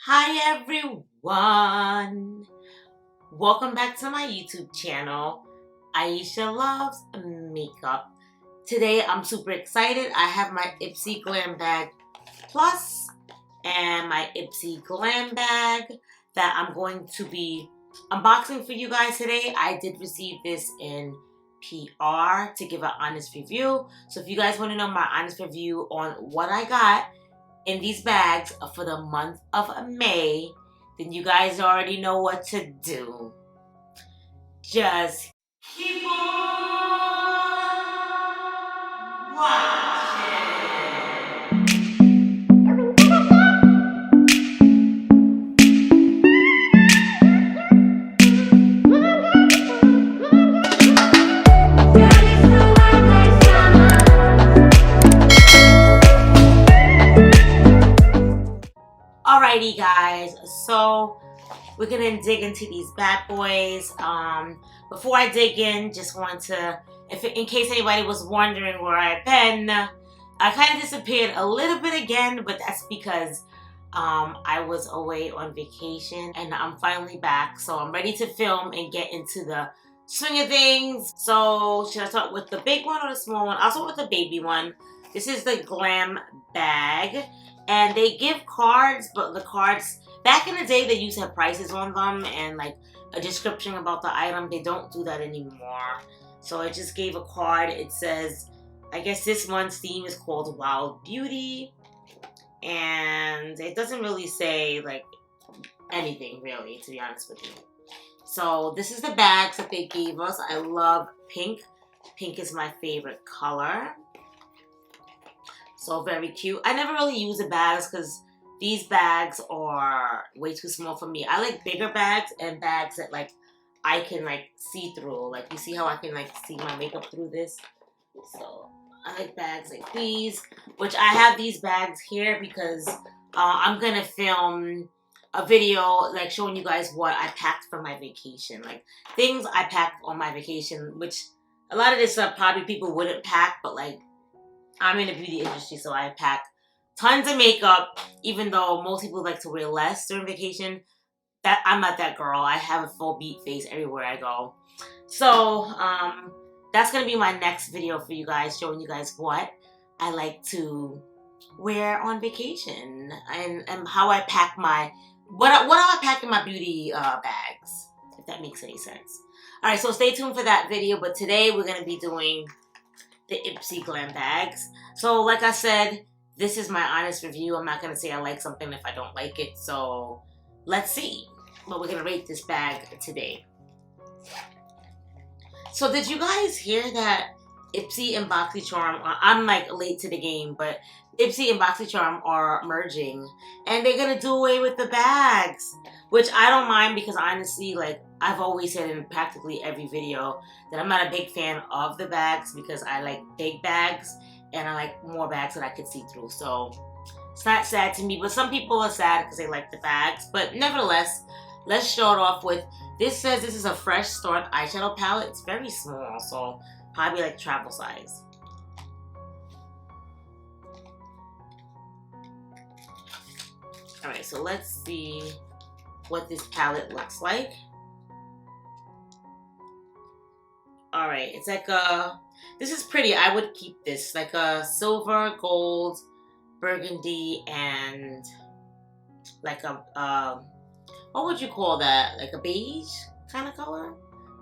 Hi everyone! Welcome back to my YouTube channel, Aisha Loves Makeup. Today I'm super excited. I have my Ipsy Glam Bag Plus and my Ipsy Glam Bag that I'm going to be unboxing for you guys today. I did receive this in PR to give an honest review. So if you guys want to know my honest review on what I got in these bags for the month of May, then you guys already know what to do. Just keep on watching. Alrighty guys, so we're gonna dig into these bad boys. Before I dig in, just want to, in case anybody was wondering where I've been, I kind of disappeared a little bit again, but that's because I was away on vacation and I'm finally back. So I'm ready to film and get into the swing of things. So should I start with the big one or the small one? I'll start with the baby one. This is the Glam Bag. And they give cards, but the cards, back in the day, they used to have prices on them and like a description about the item. They don't do that anymore. So I just gave a card. It says, I guess this one's theme is called Wild Beauty. And it doesn't really say like anything really, to be honest with you. So this is the bags that they gave us. I love pink. Pink is my favorite color. So very cute. I never really use the bags because these bags are way too small for me. I like bigger bags and bags that like I can like see through. Like you see how I can like see my makeup through this? So I like bags like these, which I have these bags here because I'm going to film a video like showing you guys what I packed for my vacation. Like things I packed on my vacation, which a lot of this stuff probably people wouldn't pack, but like I'm in the beauty industry, so I pack tons of makeup, even though most people like to wear less during vacation. That I'm not that girl. I have a full beat face everywhere I go. So, that's going to be my next video for you guys, showing you guys what I like to wear on vacation and how I pack my, what I pack in my beauty bags, if that makes any sense. Alright, so stay tuned for that video, but today we're going to be doing the Ipsy Glam bags. So like I said, this is my honest review. I'm not going to say I like something if I don't like it. So let's see. But we're going to rate this bag today. So did you guys hear that Ipsy and BoxyCharm, I'm like late to the game, but Ipsy and BoxyCharm are merging and they're going to do away with the bags, which I don't mind because honestly, like I've always said in practically every video that I'm not a big fan of the bags because I like big bags and I like more bags that I could see through. So it's not sad to me, but some people are sad because they like the bags. But nevertheless, let's start off with, this says this is a fresh start eyeshadow palette. It's very small, so probably like travel size. Alright, so let's see what this palette looks like. Alright, it's like a, this is pretty. I would keep this. Like a silver, gold, burgundy, and like a, what would you call that? Like a beige kind of color?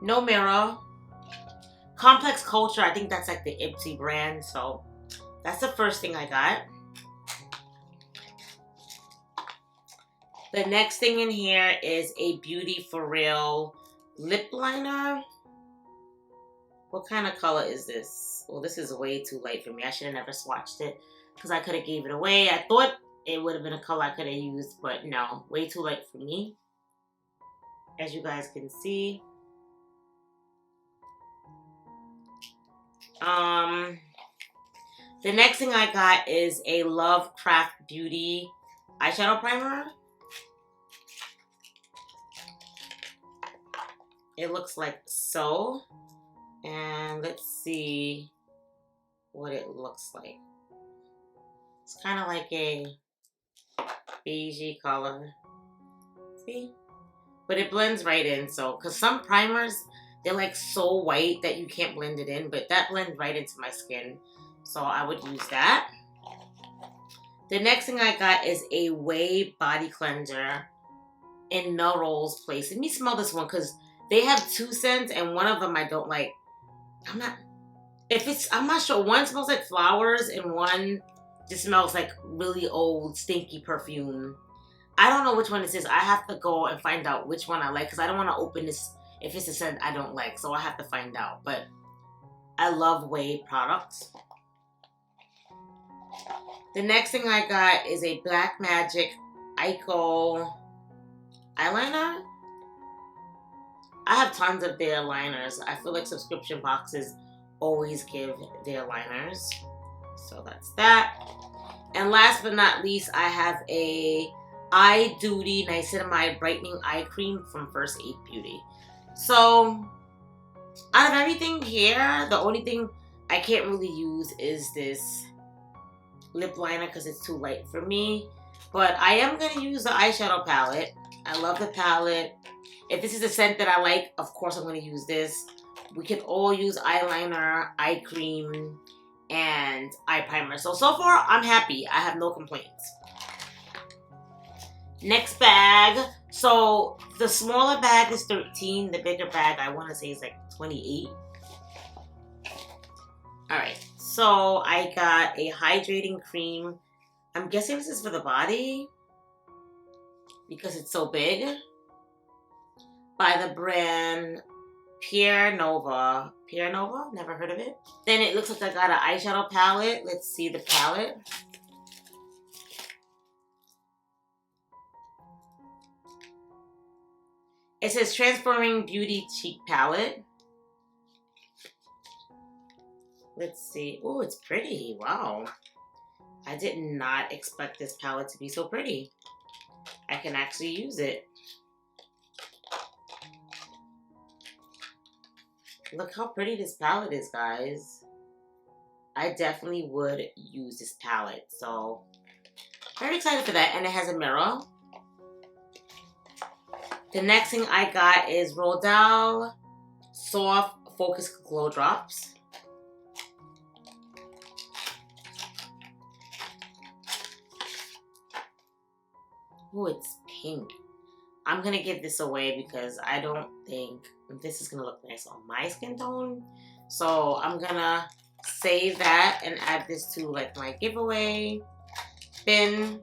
No mirror. Complex Culture, I think that's like the Ipsy brand, so that's the first thing I got. The next thing in here is a Beauty For Real lip liner. What kind of color is this? Well, this is way too light for me. I should have never swatched it because I could have gave it away. I thought it would have been a color I could have used, but no, way too light for me. As you guys can see. The next thing I got is a Lovecraft Beauty eyeshadow primer. It looks like so. And let's see what it looks like. It's kind of like a beigey color. See? But it blends right in, so, because some primers, they're like so white that you can't blend it in, but that blends right into my skin. So I would use that. The next thing I got is a Whey body cleanser in Melrose Place. Let me smell this one because they have 2 scents and one of them I don't like. I'm not sure. One smells like flowers and one just smells like really old stinky perfume. I don't know which one this is. I have to go and find out which one I like because I don't want to open this if it's a scent I don't like. So I have to find out. But I love Whey products. The next thing I got is a Black Magic Eyeshadow eyeliner. I have tons of their liners. I feel like subscription boxes always give their liners. So that's that. And last but not least, I have a Eye Duty Niacinamide Brightening Eye Cream from First Aid Beauty. So, out of everything here, the only thing I can't really use is this lip liner because it's too light for me. But I am going to use the eyeshadow palette. I love the palette. If this is a scent that I like, of course I'm going to use this. We can all use eyeliner, eye cream, and eye primer. So far, I'm happy. I have no complaints. Next bag. So, the smaller bag is 13. The bigger bag, I want to say, is like 28. Alright. So, I got a hydrating cream. I'm guessing this is for the body because it's so big. By the brand Pierre Nova. Pierre Nova? Never heard of it. Then it looks like I got an eyeshadow palette. Let's see the palette. It says Transforming Beauty Cheek Palette. Let's see. Oh, it's pretty. Wow. I did not expect this palette to be so pretty. I can actually use it. Look how pretty this palette is, guys. I definitely would use this palette. So, very excited for that. And it has a mirror. The next thing I got is Rodal Soft Focus Glow Drops. Oh, it's pink. I'm going to give this away because I don't think this is going to look nice on my skin tone. So I'm going to save that and add this to like my giveaway bin.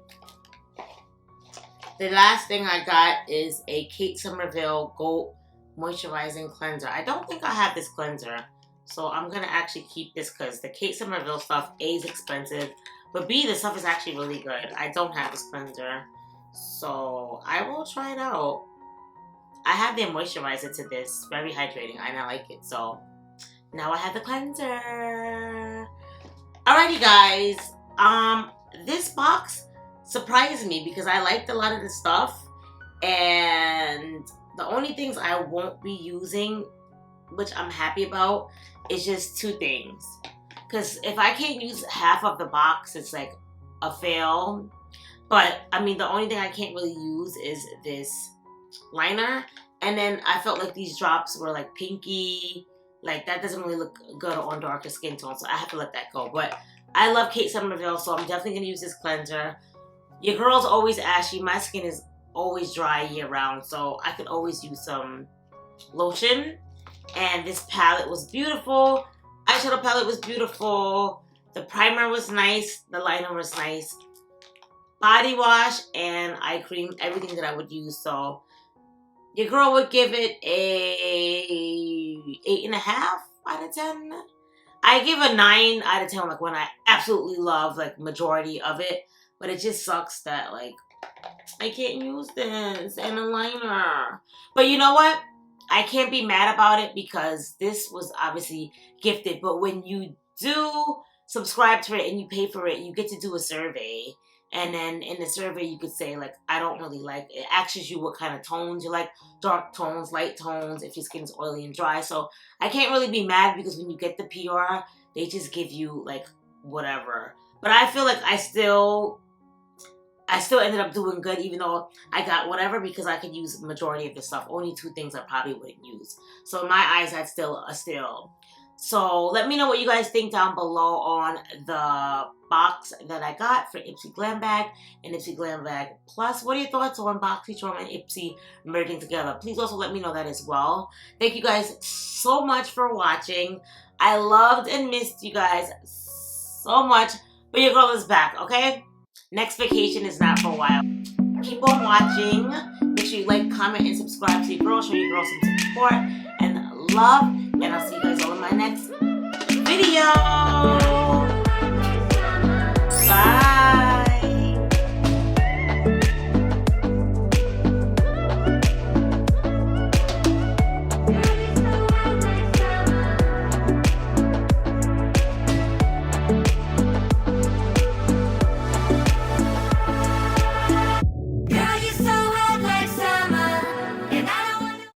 The last thing I got is a Kate Somerville Gold Moisturizing Cleanser. I don't think I have this cleanser. So I'm going to actually keep this because the Kate Somerville stuff, A, is expensive. But B, the stuff is actually really good. I don't have this cleanser. So I will try it out. I have their moisturizer to this. Very hydrating and I like it. So now I have the cleanser. Alrighty guys. This box surprised me because I liked a lot of the stuff. And the only things I won't be using, which I'm happy about, is just 2 things. Because if I can't use half of the box, it's like a fail. But, I mean, the only thing I can't really use is this liner. And then I felt like these drops were like pinky. Like, that doesn't really look good on darker skin tone. So I have to let that go. But I love Kate Somerville, so I'm definitely going to use this cleanser. Your girl's always ashy. My skin is always dry year round. So I could always use some lotion. And this palette was beautiful. Eyeshadow palette was beautiful. The primer was nice. The liner was nice. Body wash and eye cream, everything that I would use. So your girl would give it a 8.5 out of 10. I give a 9 out of 10 like when I absolutely love like majority of it. But it just sucks that like I can't use this and a liner. But you know what? I can't be mad about it because this was obviously gifted. But when you do subscribe to it and you pay for it, you get to do a survey. And then in the survey, you could say, like, I don't really like it. It asks you what kind of tones you like. Dark tones, light tones, if your skin's oily and dry. So I can't really be mad because when you get the PR, they just give you, like, whatever. But I feel like I still I still ended up doing good, even though I got whatever, because I could use the majority of the stuff. Only 2 things I probably wouldn't use. So my eyes had still a still. So let me know what you guys think down below on the box that I got for Ipsy Glam Bag and Ipsy Glam Bag Plus. What are your thoughts on BoxyCharm and Ipsy merging together? Please also let me know that as well. Thank you guys so much for watching. I loved and missed you guys so much. But your girl is back, okay? Next vacation is not for a while. Keep on watching. Make sure you like, comment, and subscribe to your girl. Show your girl some support and love. And I'll see you guys all in my next video.